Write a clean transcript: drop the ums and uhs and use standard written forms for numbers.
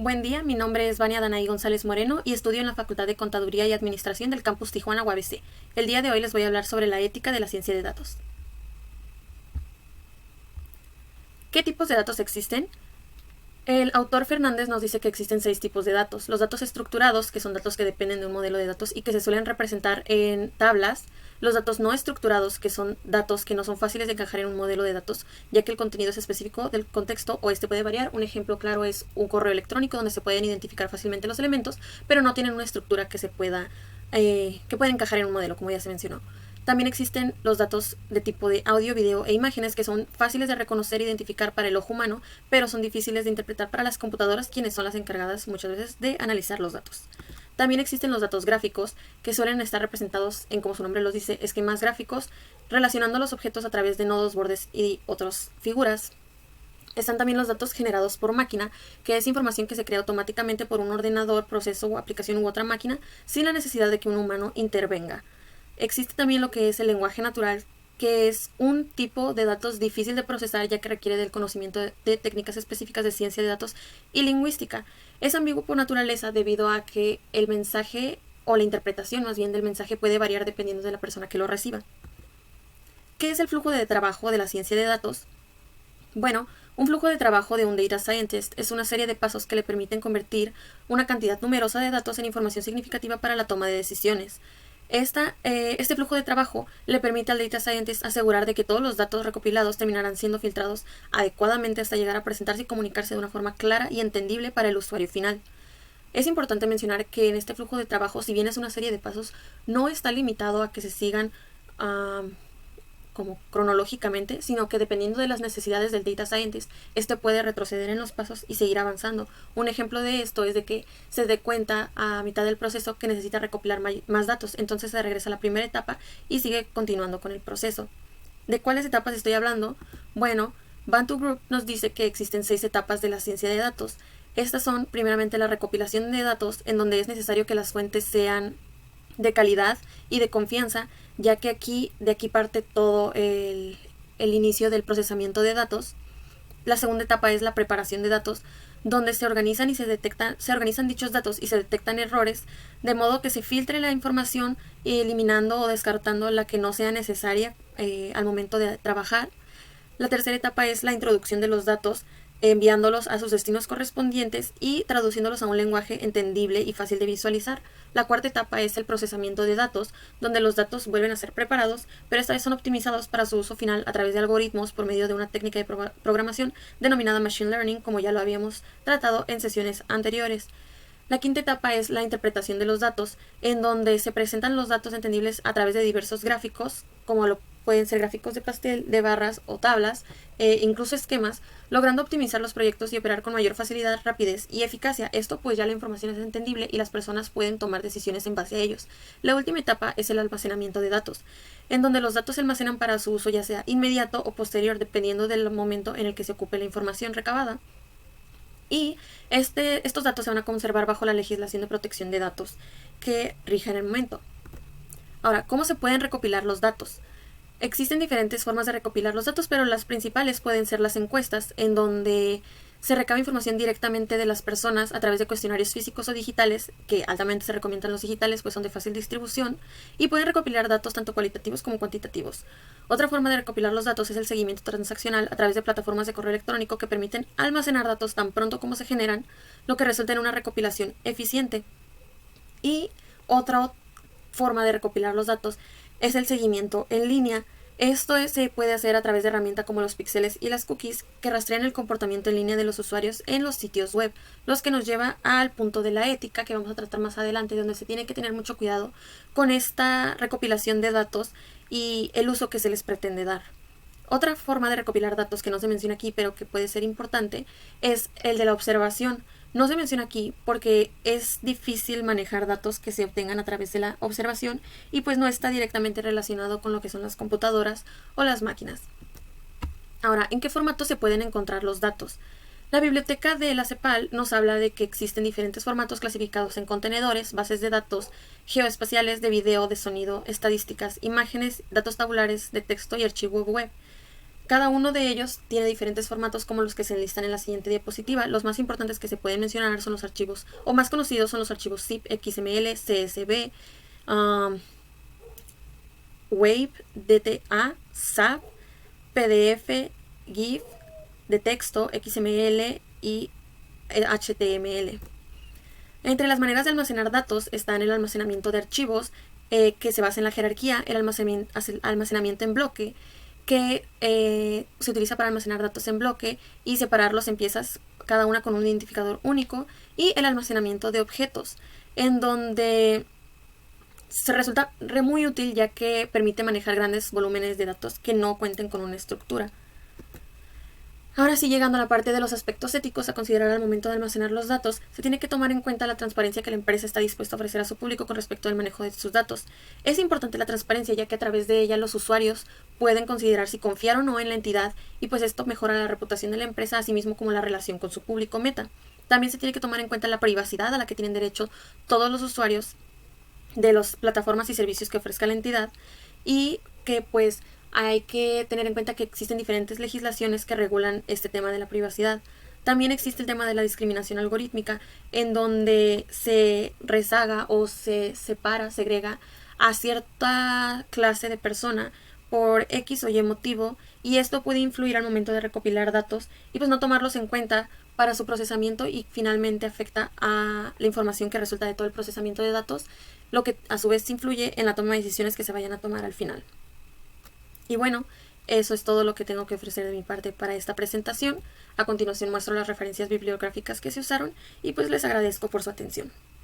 Buen día, mi nombre es Vania Danaí González Moreno y estudio en la Facultad de Contaduría y Administración del Campus Tijuana UABC. El día de hoy les voy a hablar sobre la ética de la ciencia de datos. ¿Qué tipos de datos existen? El autor Fernández nos dice que existen 6 tipos de datos. Los datos estructurados, que son datos que dependen de un modelo de datos y que se suelen representar en tablas. Los datos no estructurados, que son datos que no son fáciles de encajar en un modelo de datos, ya que el contenido es específico del contexto o este puede variar. Un ejemplo claro es un correo electrónico donde se pueden identificar fácilmente los elementos, pero no tienen una estructura que pueda encajar en un modelo, como ya se mencionó. También existen los datos de tipo de audio, video e imágenes que son fáciles de reconocer e identificar para el ojo humano, pero son difíciles de interpretar para las computadoras, quienes son las encargadas muchas veces de analizar los datos. También existen los datos gráficos, que suelen estar representados en, como su nombre los dice, esquemas gráficos, relacionando los objetos a través de nodos, bordes y otras figuras. Están también los datos generados por máquina, que es información que se crea automáticamente por un ordenador, proceso o aplicación u otra máquina, sin la necesidad de que un humano intervenga. Existe también lo que es el lenguaje natural, que es un tipo de datos difícil de procesar ya que requiere del conocimiento de técnicas específicas de ciencia de datos y lingüística. Es ambiguo por naturaleza debido a que el mensaje o la interpretación más bien del mensaje puede variar dependiendo de la persona que lo reciba. ¿Qué es el flujo de trabajo de la ciencia de datos? Bueno, un flujo de trabajo de un data scientist es una serie de pasos que le permiten convertir una cantidad numerosa de datos en información significativa para la toma de decisiones. Este flujo de trabajo le permite al data scientist asegurar de que todos los datos recopilados terminarán siendo filtrados adecuadamente hasta llegar a presentarse y comunicarse de una forma clara y entendible para el usuario final. Es importante mencionar que en este flujo de trabajo, si bien es una serie de pasos, no está limitado a que se sigan como cronológicamente, sino que dependiendo de las necesidades del data scientist, este puede retroceder en los pasos y seguir avanzando. Un ejemplo de esto es de que se dé cuenta a mitad del proceso que necesita recopilar más datos, entonces se regresa a la primera etapa y sigue continuando con el proceso. ¿De cuáles etapas estoy hablando? Bueno, Bantu Group nos dice que existen 6 etapas de la ciencia de datos. Estas son primeramente la recopilación de datos, en donde es necesario que las fuentes sean de calidad y de confianza, ya que de aquí parte todo el inicio del procesamiento de datos. La segunda etapa es la preparación de datos, donde se organizan dichos datos y se detectan errores, de modo que se filtre la información, eliminando o descartando la que no sea necesaria al momento de trabajar. La tercera etapa es la introducción de los datos, enviándolos a sus destinos correspondientes y traduciéndolos a un lenguaje entendible y fácil de visualizar. La cuarta etapa es el procesamiento de datos, donde los datos vuelven a ser preparados, pero esta vez son optimizados para su uso final a través de algoritmos por medio de una técnica de programación denominada Machine Learning, como ya lo habíamos tratado en sesiones anteriores. La quinta etapa es la interpretación de los datos, en donde se presentan los datos entendibles a través de diversos gráficos, como lo pueden ser gráficos de pastel, de barras o tablas, incluso esquemas, logrando optimizar los proyectos y operar con mayor facilidad, rapidez y eficacia. Esto pues ya la información es entendible y las personas pueden tomar decisiones en base a ellos. La última etapa es el almacenamiento de datos, en donde los datos se almacenan para su uso ya sea inmediato o posterior, dependiendo del momento en el que se ocupe la información recabada. Y estos datos se van a conservar bajo la legislación de protección de datos que rige en el momento. Ahora, ¿cómo se pueden recopilar los datos? Existen diferentes formas de recopilar los datos, pero las principales pueden ser las encuestas, en donde se recaba información directamente de las personas a través de cuestionarios físicos o digitales, que altamente se recomiendan los digitales, pues son de fácil distribución, y pueden recopilar datos tanto cualitativos como cuantitativos. Otra forma de recopilar los datos es el seguimiento transaccional a través de plataformas de correo electrónico que permiten almacenar datos tan pronto como se generan, lo que resulta en una recopilación eficiente. Y otra forma de recopilar los datos es el seguimiento en línea. Esto se puede hacer a través de herramientas como los píxeles y las cookies que rastrean el comportamiento en línea de los usuarios en los sitios web, los que nos lleva al punto de la ética que vamos a tratar más adelante, donde se tiene que tener mucho cuidado con esta recopilación de datos y el uso que se les pretende dar. Otra forma de recopilar datos que no se menciona aquí, pero que puede ser importante, es el de la observación. No se menciona aquí porque es difícil manejar datos que se obtengan a través de la observación y pues no está directamente relacionado con lo que son las computadoras o las máquinas. Ahora, ¿en qué formato se pueden encontrar los datos? La biblioteca de la CEPAL nos habla de que existen diferentes formatos clasificados en contenedores, bases de datos, geoespaciales, de video, de sonido, estadísticas, imágenes, datos tabulares, de texto y archivo web. Cada uno de ellos tiene diferentes formatos como los que se enlistan en la siguiente diapositiva. Los más importantes que se pueden mencionar son los archivos, o más conocidos son los archivos zip, XML, CSV, WAV, DTA, SAP, PDF, GIF, de texto, XML y HTML. Entre las maneras de almacenar datos están el almacenamiento de archivos, que se basa en la jerarquía, el almacenamiento en bloque, que se utiliza para almacenar datos en bloque y separarlos en piezas, cada una con un identificador único, y el almacenamiento de objetos, en donde se resulta muy útil ya que permite manejar grandes volúmenes de datos que no cuenten con una estructura. Ahora sí, llegando a la parte de los aspectos éticos a considerar al momento de almacenar los datos, se tiene que tomar en cuenta la transparencia que la empresa está dispuesta a ofrecer a su público con respecto al manejo de sus datos. Es importante la transparencia ya que a través de ella los usuarios pueden considerar si confiar o no en la entidad y pues esto mejora la reputación de la empresa así mismo como la relación con su público meta. También se tiene que tomar en cuenta la privacidad a la que tienen derecho todos los usuarios de las plataformas y servicios que ofrezca la entidad y que pues hay que tener en cuenta que existen diferentes legislaciones que regulan este tema de la privacidad. También existe el tema de la discriminación algorítmica, en donde se rezaga o se separa, segrega a cierta clase de persona por X o Y motivo, y esto puede influir al momento de recopilar datos y pues no tomarlos en cuenta para su procesamiento y finalmente afecta a la información que resulta de todo el procesamiento de datos, lo que a su vez influye en la toma de decisiones que se vayan a tomar al final. Y bueno, eso es todo lo que tengo que ofrecer de mi parte para esta presentación. A continuación muestro las referencias bibliográficas que se usaron y pues les agradezco por su atención.